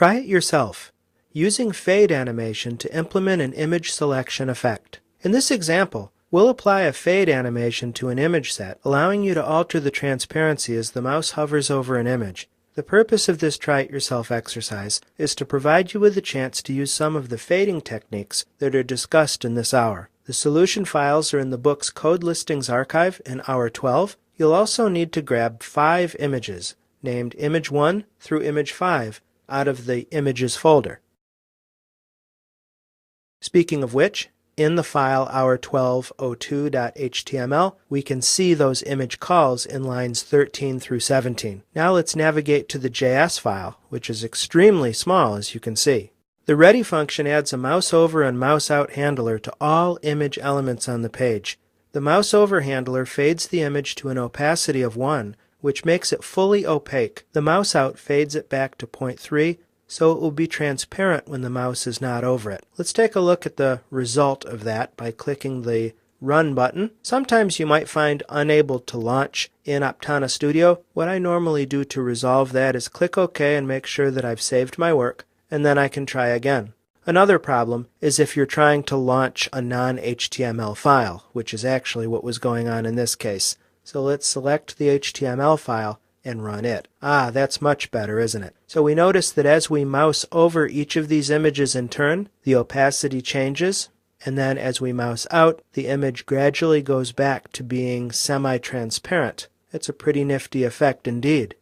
Try it yourself, using fade animation to implement an image selection effect. In this example, we'll apply a fade animation to an image set, allowing you to alter the transparency as the mouse hovers over an image. The purpose of this try-it-yourself exercise is to provide you with a chance to use some of the fading techniques that are discussed in this hour. The solution files are in the book's Code Listings archive in Hour 12. You'll also need to grab 5 images, named Image 1 through Image 5, out of the Images folder. Speaking of which, in the file hour1202.html, we can see those image calls in lines 13 through 17. Now let's navigate to the JS file, which is extremely small as you can see. The ready function adds a mouse over and mouse out handler to all image elements on the page. The mouse over handler fades the image to an opacity of 1, which makes it fully opaque. The mouse out fades it back to 0.3, so it will be transparent when the mouse is not over it. Let's take a look at the result of that by clicking the Run button. Sometimes you might find unable to launch in Aptana Studio. What I normally do to resolve that is click OK and make sure that I've saved my work, and then I can try again. Another problem is if you're trying to launch a non-HTML file, which is actually what was going on in this case. So let's select the HTML file and run it. That's much better, isn't it? So we notice that as we mouse over each of these images in turn, the opacity changes, and then as we mouse out, the image gradually goes back to being semi-transparent. It's a pretty nifty effect indeed.